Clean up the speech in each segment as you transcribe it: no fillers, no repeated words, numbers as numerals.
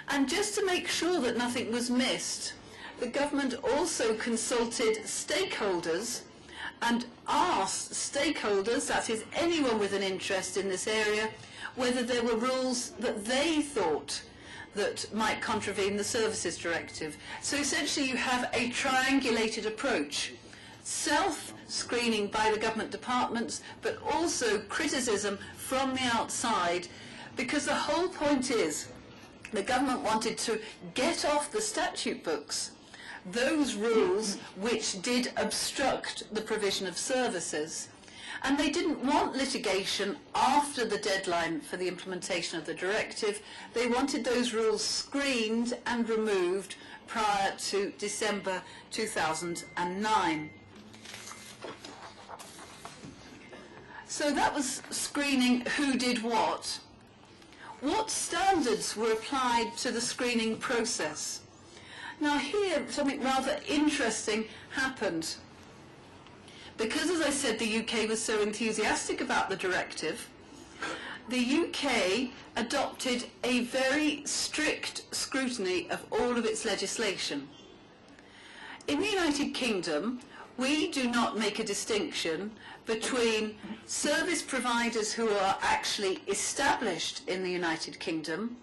And just to make sure that nothing was missed, the government also consulted stakeholders and asked stakeholders, that is anyone with an interest in this area, whether there were rules that they thought that might contravene the Services Directive. So essentially you have a triangulated approach. Self-screening by the government departments, but also criticism from the outside, because the whole point is the government wanted to get off the statute books those rules which did obstruct the provision of services. And they didn't want litigation after the deadline for the implementation of the directive. They wanted those rules screened and removed prior to December 2009. So that was screening who did what. What standards were applied to the screening process? Now here, something rather interesting happened. Because, as I said, the UK was so enthusiastic about the directive, the UK adopted a very strict scrutiny of all of its legislation. In the United Kingdom, we do not make a distinction between service providers who are actually established in the United Kingdom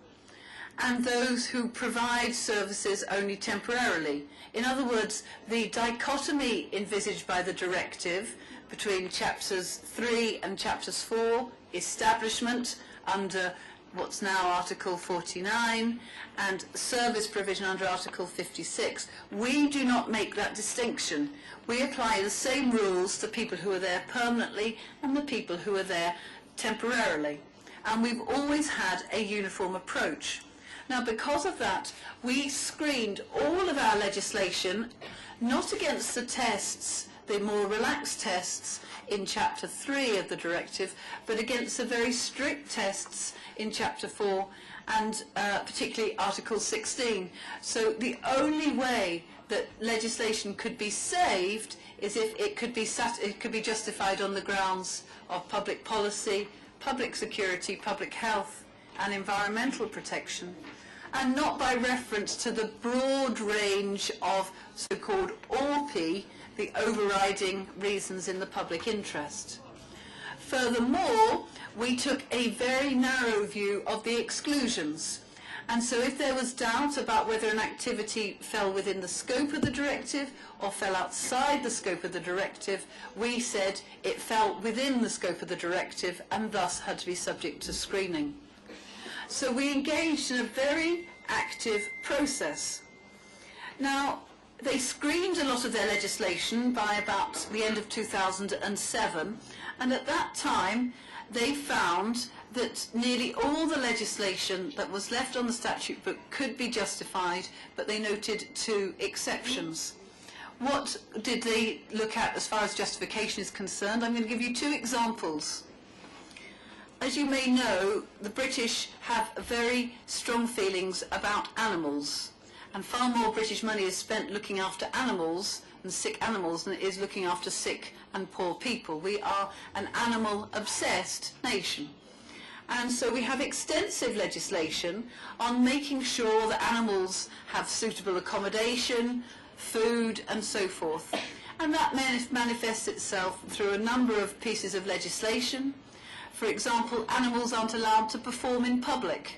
and those who provide services only temporarily. In other words, the dichotomy envisaged by the directive between chapters 3 and chapters 4, establishment under what's now Article 49, and service provision under Article 56, we do not make that distinction. We apply the same rules to people who are there permanently and the people who are there temporarily. And we've always had a uniform approach. Now, because of that, we screened all of our legislation, not against the tests, the more relaxed tests in Chapter 3 of the directive, but against the very strict tests in Chapter 4 and particularly Article 16. So the only way that legislation could be saved is if it could be justified on the grounds of public policy, public security, public health and environmental protection, and not by reference to the broad range of so-called ORPI, the overriding reasons in the public interest. Furthermore, we took a very narrow view of the exclusions. And so if there was doubt about whether an activity fell within the scope of the directive or fell outside the scope of the directive, we said it fell within the scope of the directive and thus had to be subject to screening. So we engaged in a very active process. Now, they screened a lot of their legislation by about the end of 2007, and at that time they found that nearly all the legislation that was left on the statute book could be justified, but they noted 2 exceptions. What did they look at as far as justification is concerned? I'm going to give you 2 examples. As you may know, the British have very strong feelings about animals, and far more British money is spent looking after animals and sick animals than it is looking after sick and poor people. We are an animal-obsessed nation. And so we have extensive legislation on making sure that animals have suitable accommodation, food and so forth. And that manifests itself through a number of pieces of legislation. For example, animals aren't allowed to perform in public,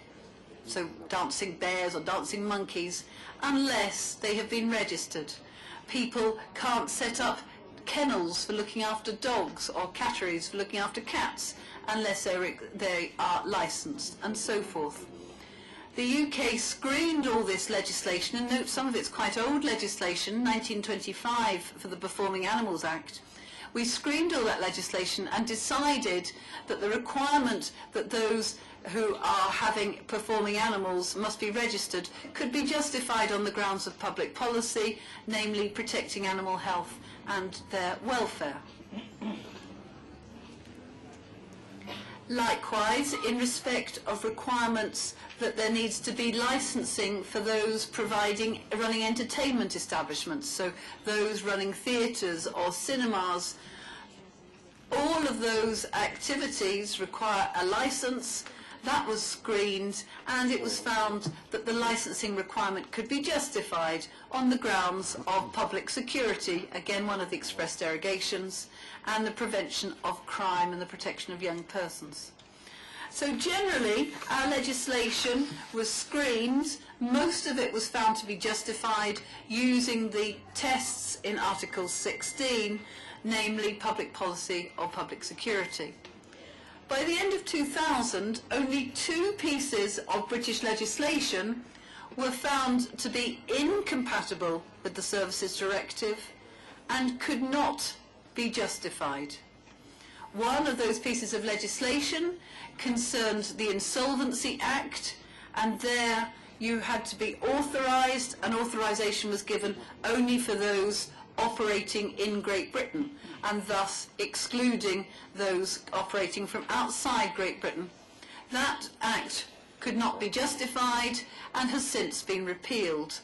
so dancing bears or dancing monkeys, unless they have been registered. People can't set up kennels for looking after dogs or catteries for looking after cats unless they are licensed, and so forth. The UK screened all this legislation, and note some of it's quite old legislation, 1925 for the Performing Animals Act. We screened all that legislation and decided that the requirement that those who are having performing animals must be registered could be justified on the grounds of public policy, namely protecting animal health and their welfare. Likewise, in respect of requirements that there needs to be licensing for those running entertainment establishments, so those running theatres or cinemas, all of those activities require a licence, That was screened, and it was found that the licensing requirement could be justified on the grounds of public security, again one of the express derogations, and the prevention of crime and the protection of young persons. So generally, our legislation was screened. Most of it was found to be justified using the tests in Article 16, namely public policy or public security. By the end of 2000, only 2 pieces of British legislation were found to be incompatible with the Services Directive and could not be justified. One of those pieces of legislation concerned the Insolvency Act, and there you had to be authorised, and authorisation was given only for those operating in Great Britain, and thus excluding those operating from outside Great Britain. That act could not be justified and has since been repealed.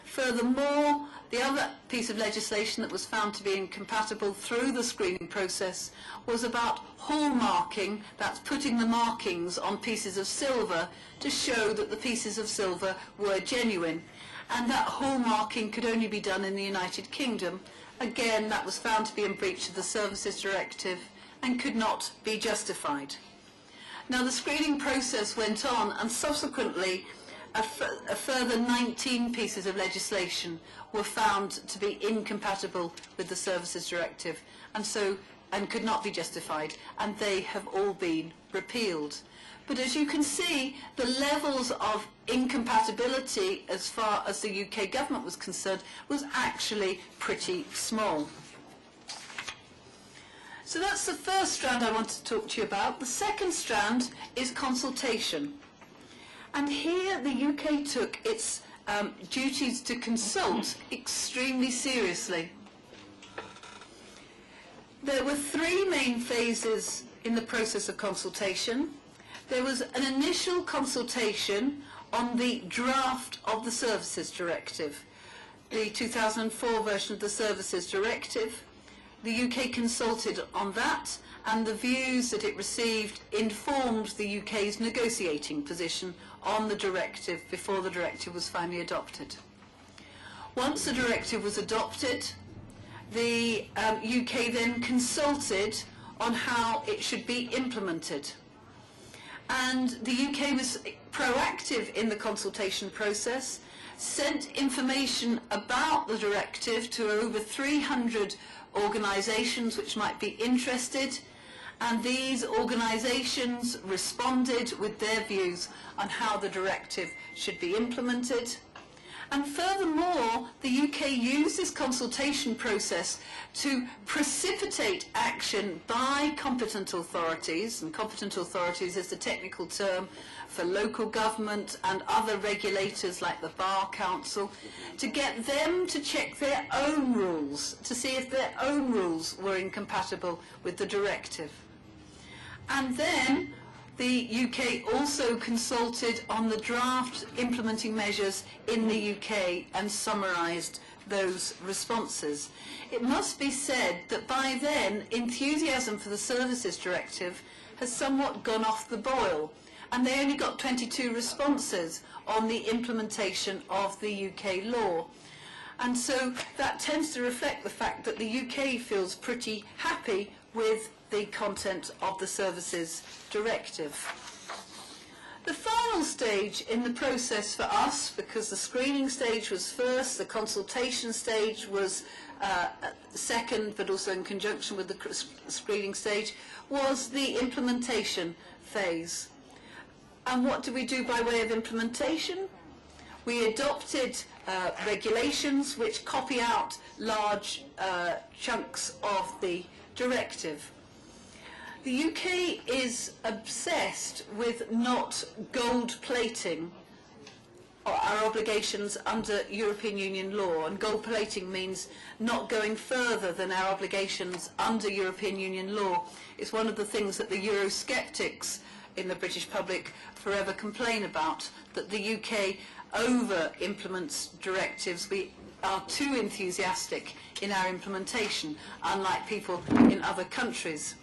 Furthermore, the other piece of legislation that was found to be incompatible through the screening process was about hallmarking, that's putting the markings on pieces of silver to show that the pieces of silver were genuine. And that hallmarking could only be done in the United Kingdom. Again, that was found to be in breach of the Services Directive and could not be justified. Now, the screening process went on, and subsequently a further 19 pieces of legislation were found to be incompatible with the Services Directive and could not be justified, and they have all been repealed. But as you can see, the levels of incompatibility as far as the UK government was concerned was actually pretty small. So that's the first strand I want to talk to you about. The second strand is consultation. And here the UK took its duties to consult extremely seriously. There were 3 main phases in the process of consultation. There was an initial consultation on the draft of the Services Directive, the 2004 version of the Services Directive. The UK consulted on that, and the views that it received informed the UK's negotiating position on the directive before the directive was finally adopted. Once the directive was adopted, the UK then consulted on how it should be implemented. And the UK was proactive in the consultation process, sent information about the directive to over 300 organisations which might be interested, and these organisations responded with their views on how the directive should be implemented. And furthermore, the UK used this consultation process to precipitate action by competent authorities, and competent authorities is the technical term for local government and other regulators like the Bar Council, to get them to check their own rules, to see if their own rules were incompatible with the directive. And then the UK also consulted on the draft implementing measures in the UK and summarised those responses. It must be said that by then enthusiasm for the Services Directive has somewhat gone off the boil, and they only got 22 responses on the implementation of the UK law. And so that tends to reflect the fact that the UK feels pretty happy with the content of the Services Directive. The final stage in the process for us, because the screening stage was first, the consultation stage was second, but also in conjunction with the screening stage, was the implementation phase. And what did we do by way of implementation? We adopted regulations which copy out large chunks of the directive. The UK is obsessed with not gold plating our obligations under European Union law, and gold plating means not going further than our obligations under European Union law. It's one of the things that the Eurosceptics in the British public forever complain about, that the UK over implements directives. We are too enthusiastic in our implementation, unlike people in other countries.